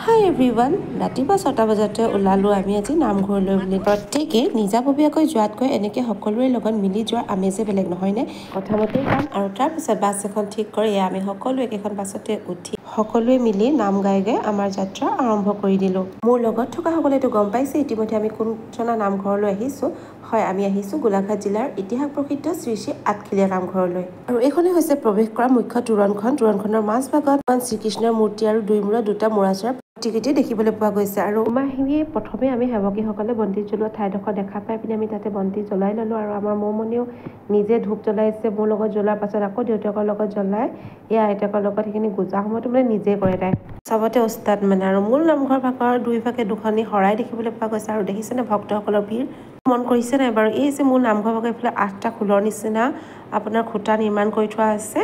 হাই everyone, ৰাতিপুৱা 6টা বজাতে ওলালোঁ আমি আজি নামঘৰলৈ বুলি। প্ৰত্যেকে নিজাববীয়াকৈ যোৱাতকৈ এনেকৈ সকলোৰে লগত মিলি যোৱাৰ আমেজে বেলেগ নহয়নে? প্ৰথমতে যাম আৰু তাৰপিছত বাছ এখন ঠিক কৰি আমি সকলো একেখন বাছতে উঠি সকলোৱে মিলি নাম গাই গাই আমাৰ যাত্ৰা আৰম্ভ কৰি দিলোঁ। মোৰ লগত থকা সকলোৱেতো গম পাইছে ইতিমধ্যে আমি কোনজনা নামঘৰলৈ আহিছোঁ। হয়, আমি আহিছোঁ গোলাঘাট জিলাৰ ইতিহাস প্ৰসিদ্ধ শ্ৰী শ্ৰী আঠখেলীয়া নামঘৰলৈ। আৰু এইখনেই হৈছে প্ৰৱেশ কৰা মুখ্য তোৰণখন। তোৰণখনৰ মাজভাগত শ্ৰীকৃষ্ণৰ মূৰ্তি আৰু দুই মূৰত দুটা মৰাচৰ প্ৰতিকৃতি দেখিবলৈ পোৱা গৈছে। আৰু আহিয়ে প্ৰথমে আমি সেৱকীসকলে বন্তি জ্বলোৱা ঠাইডোখৰ দেখা পাই পিনে আমি তাতে বন্তি জ্বলাই ল'লোঁ। আৰু আমাৰ মৌমণিও নিজে ধূপ জ্বলাইছে। মোৰ লগত জ্বলোৱাৰ পাছত আকৌ দেউতাকৰ লগত জ্বলাই এয়া আইতাকৰ লগত সেইখিনি গুজা সময়তো মানে নিজে কৰে তাই। চবতে উস্তাদ মানে। আৰু মূল নামঘৰ ভাগৰ দুইভাগে দুখনি শৰাই দেখিবলৈ পোৱা গৈছে। আৰু দেখিছেনে ভক্তসকলৰ ভিৰ? মন কৰিছে নাই বাৰু? এই যে মূল নামঘৰ ভাগৰ এইফালে 8টা খোলৰ নিচিনা আপোনাৰ খুঁটা নিৰ্মাণ কৰি থোৱা আছে।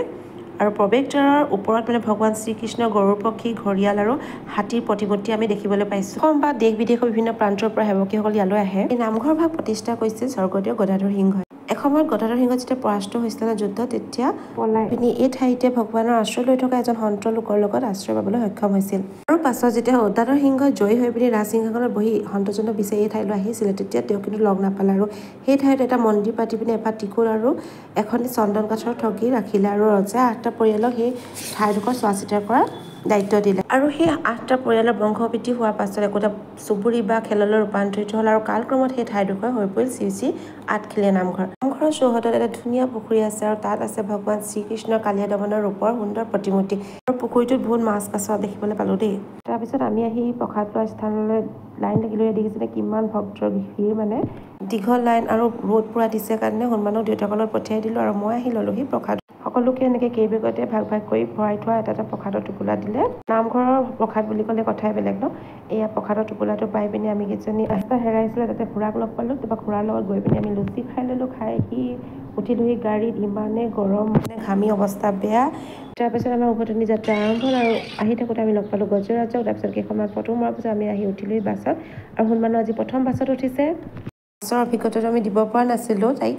আৰু প্ৰৱেশদ্বাৰৰ ওপৰত মানে ভগৱান শ্ৰীকৃষ্ণ, গৰুৰ পক্ষী, ঘৰিয়াল আৰু হাতীৰ প্ৰতিমূৰ্তি আমি দেখিবলৈ পাইছোঁ। অসম বা দেশ বিদেশৰ বিভিন্ন প্ৰান্তৰ পৰা সেৱকীসকল ইয়ালৈ আহে। এই নামঘৰ ভাগ প্ৰতিষ্ঠা কৰিছিল স্বৰ্গদেউ গদাধৰ সিংহই। এসময়ত গদাধৰ সিংহ যেতিয়া পৰাস্ত হৈছিল যুদ্ধ, তেতিয়া পলাই পিনি এই ঠাইতে ভগৱানৰ আশ্ৰয় লৈ থকা এজন সন্ত লোকৰ লগত আশ্ৰয় পাবলৈ সক্ষম হৈছিল। আৰু পাছত যেতিয়া গদাধৰ সিংহ জয়ী হৈ পিনি ৰাজসিংহাসনত বহি সন্তজনক বিচাৰি এই ঠাইলৈ আহিছিলে, তেতিয়া তেওঁ কিন্তু লগ নাপালে। আৰু সেই ঠাইত এটা মন্দিৰ পাতি পিনি এপাত ত্ৰিশূল আৰু এখন চন্দন কাঠৰ ঠগি ৰাখিলে। আৰু ৰজাই 8টা পৰিয়ালক সেই ঠাইডোখৰ চোৱা চিতা কৰা দায়িত্ব দিলে। আৰু সেই 8টা পৰিয়ালৰ বংশবৃদ্ধি হোৱাৰ পাছত একোটা চুবুৰী বা খেললৈ ৰূপান্তৰিত হ'ল। আৰু কালক্ৰমত সেই ঠাইডোখৰ হৈ পৰিল শ্ৰী শ্ৰী আঠখেলীয়া নামঘৰ। নামঘৰৰ চৌহদত এটা ধুনীয়া পুখুৰী আছে। আৰু তাত আছে ভগৱান শ্ৰীকৃষ্ণ, কালিয়া দমনৰ ৰূপৰ সুন্দৰ প্ৰতিমূৰ্তি। আৰু পুখুৰীটোত বহুত মাছ কাছ দেখিবলৈ পালোঁ দেই। তাৰপিছত আমি আহি প্ৰসাদ লোৱা স্থানলৈ লাইন লাগিলোঁ। দেখিছিলে কিমান ভক্তৰ ভিৰ, মানে দীঘল লাইন। আৰু ৰ'দ পুৰা দিছে কাৰণে হনুমানক দেউতাকৰ লগত পঠিয়াই দিলোঁ। আৰু মই আহি ল'লোহি প্ৰসাদ। সকলোকে এনেকৈ কেইবেগতে ভাগ ভাগ কৰি ভৰাই থোৱা এটা এটা প্ৰসাদৰ টোপোলা দিলে। নামঘৰৰ প্ৰসাদ বুলি ক'লে কথাই বেলেগ ন? এয়া প্ৰসাদৰ টোপোলাটো পাই পিনি আমি কেইজনী ৰাস্তা হেৰাইছিলে তাতে খুৰাক লগ পালোঁ। তাৰপৰা খুৰাৰ লগত গৈ পিনি আমি লুচি খাই ল'লোঁ। খাই সি উঠিলোহি গাড়ীত, ইমানেই গৰম মানে ঘামি অৱস্থা বেয়া। তাৰপিছত আমাৰ উভতনি যাত্ৰা আৰম্ভ হ'ল। আৰু আহি থাকোঁতে আমি লগ পালোঁ গজৰাজক। তাৰপিছত কেইখনমান ফটো মৰাৰ পিছত আমি আহি উঠিলোহি বাছত। আৰু হনুমানো আজি প্ৰথম বাছত উঠিছে। বাছৰ অভিজ্ঞতাটো আমি দিব পৰা নাছিলোঁ তাইক।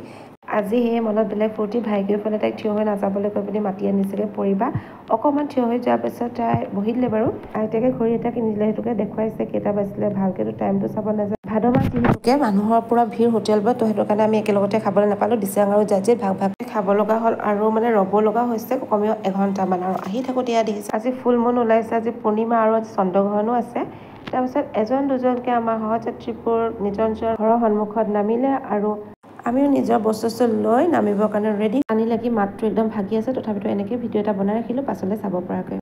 আজি সেই মনত বেলেগ ফূৰ্তি। ভাইটিৰ ফালে তাইক থিয় হৈ নাযাবলৈ কৈ পিনি মাতি আনিছিলে, পৰিবা। অকণমান থিয় হৈ যোৱাৰ পিছত তাই বহি দিলে বাৰু। আইতাকে ঘড়ী এটা কিনি দিলে, সেইটোকে দেখুৱাইছে কেইটা বাজিলে, ভালকৈতো টাইমটো চাব নাযায়। ভাদ মাহ যিহেতুকে মানুহৰ পুৰা ভিৰ হোটেলবোৰত, তো সেইটো কাৰণে আমি একেলগতে খাবলৈ নাপালোঁ। দিচাং আৰু জাজিত ভাগ ভাগ খাব লগা হ'ল। আৰু মানে ৰ'ব লগা হৈছে কমেও এঘণ্টামান। আৰু আহি থাকোঁতে এয়া দেখিছে আজি ফুল মুন ওলাইছে, আজি পূৰ্ণিমা আৰু আজি চন্দ্ৰগ্ৰহণো আছে। তাৰপিছত এজন দুজনকৈ আমাৰ সহযাত্ৰীবোৰ নিজৰ নিজৰ ঘৰৰ সন্মুখত নামিলে। আৰু আমিও নিজৰ বস্তু লৈ নামিবৰ কাৰণে ৰেডি। পানী লাগি মাতটো একদম ভাগি আছে, তথাপিতো এনেকৈ ভিডিঅ' এটা বনাই ৰাখিলোঁ পাছলৈ চাব পৰাকৈ।